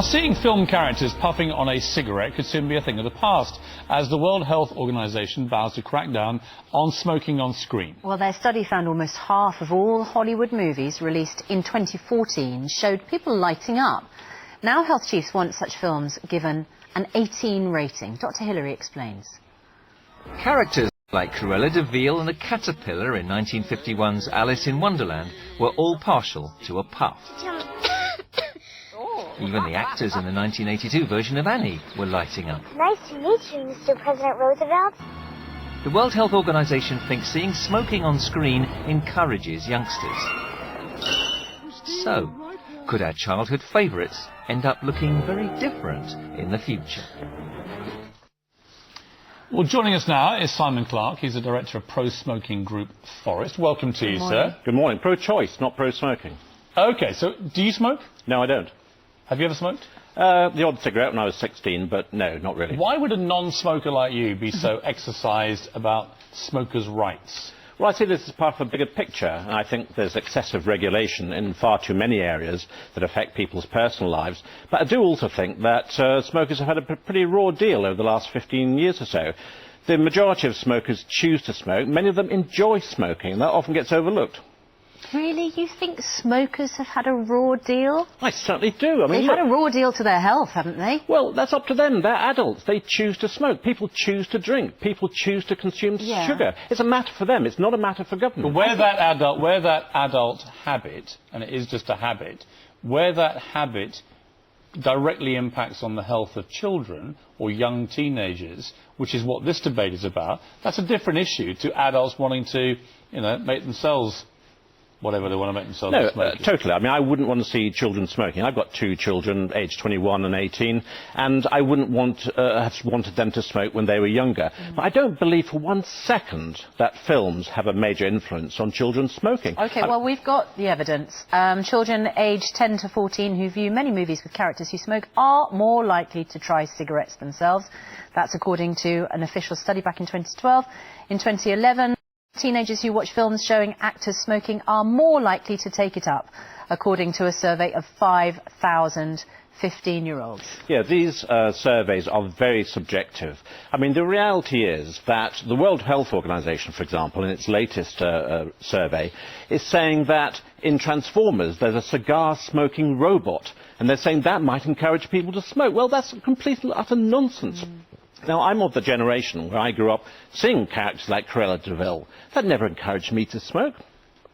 seeing film characters puffing on a cigarette could soon be a thing of the past, as the World Health Organization vows to crack down on smoking on screen. Well, their study found almost half of all Hollywood movies released in 2014 showed people lighting up. Now health chiefs want such films given an 18 rating. Dr. Hillary explains. Characters like Cruella de Vil and a caterpillar in 1951's Alice in Wonderland were all partial to a puff. Even the actors in the 1982 version of Annie were lighting up. Nice to meet you, Mr. President Roosevelt. The World Health Organization thinks seeing smoking on screen encourages youngsters. So, could our childhood favourites end up looking very different in the future? Well, joining us now is Simon Clarke. He's the director of pro-smoking group Forest. Welcome to you, sir. Good morning. Pro-choice, not pro-smoking. OK, so do you smoke? No, I don't. Have you ever smoked? The odd cigarette when I was 16, but no, not really. Why would a non-smoker like you be so exercised about smokers' rights? Well, I see this as part of a bigger picture, and I think there's excessive regulation in far too many areas that affect people's personal lives. But I do also think that smokers have had a pretty raw deal over the last 15 years or so. The majority of smokers choose to smoke. Many of them enjoy smoking, and that often gets overlooked. Really? You think smokers have had a raw deal? I certainly do. I mean, They've had a raw deal to their health, haven't they? Well, that's up to them. They're adults. They choose to smoke. People choose to drink. People choose to consume sugar. It's a matter for them. It's not a matter for government. But where that adult habit, and it is just a habit, where that habit directly impacts on the health of children or young teenagers, which is what this debate is about, that's a different issue to adults wanting to, make themselves whatever they want to make themselves smoking. Totally. I mean, I wouldn't want to see children smoking. I've got two children, aged 21 and 18, and I wouldn't have wanted them to smoke when they were younger. But I don't believe for one second that films have a major influence on children smoking. OK, well, we've got the evidence. Children aged 10 to 14 who view many movies with characters who smoke are more likely to try cigarettes themselves. That's according to an official study back in 2012. In 2011, teenagers who watch films showing actors smoking are more likely to take it up, according to a survey of 5,000 15-year-olds. Yeah, these surveys are very subjective. I mean, the reality is that the World Health Organization, for example, in its latest survey, is saying that in Transformers there's a cigar-smoking robot, and they're saying that might encourage people to smoke. Well, that's complete and utter nonsense. Now, I'm of the generation where I grew up seeing characters like Cruella de Vil. That never encouraged me to smoke.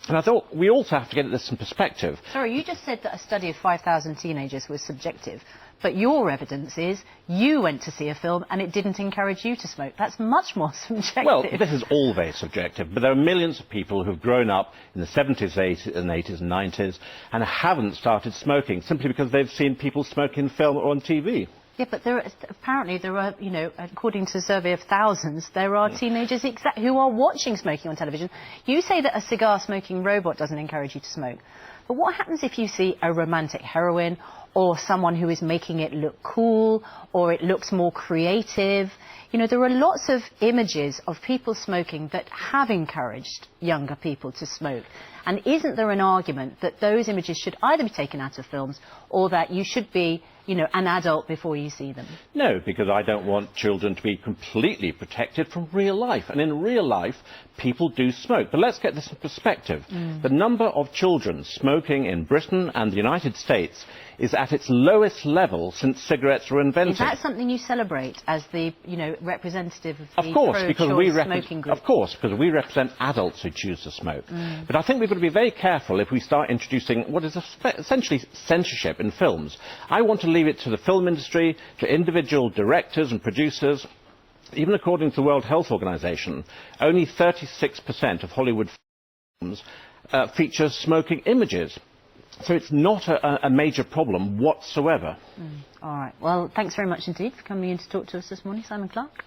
And I thought we also have to get this in perspective. Sorry, you just said that a study of 5,000 teenagers was subjective. But your evidence is you went to see a film and it didn't encourage you to smoke. That's much more subjective. Well, this is all very subjective. But there are millions of people who've grown up in the 70s, 80s and 90s and haven't started smoking simply because they've seen people smoke in film or on TV. Yeah, but apparently there are, according to a survey of thousands, there are teenagers who are watching smoking on television. You say that a cigar-smoking robot doesn't encourage you to smoke. But what happens if you see a romantic heroine or someone who is making it look cool or it looks more creative? There are lots of images of people smoking that have encouraged younger people to smoke. And isn't there an argument that those images should either be taken out of films or that you should be, an adult before you see them? No, because I don't want children to be completely protected from real life. And in real life, people do smoke. But let's get this in perspective. The number of children smoking in Britain and the United States is at its lowest level since cigarettes were invented. Is that something you celebrate as the, representative of the pro-choice smoking group? Of course, because we represent adults who choose to smoke. But I think we've got to be very careful if we start introducing what is essentially censorship in films. I want to leave it to the film industry, to individual directors and producers. Even according to the World Health Organization, only 36% of Hollywood films feature smoking images. So it's not a major problem whatsoever. All right. Well, thanks very much indeed for coming in to talk to us this morning, Simon Clarke.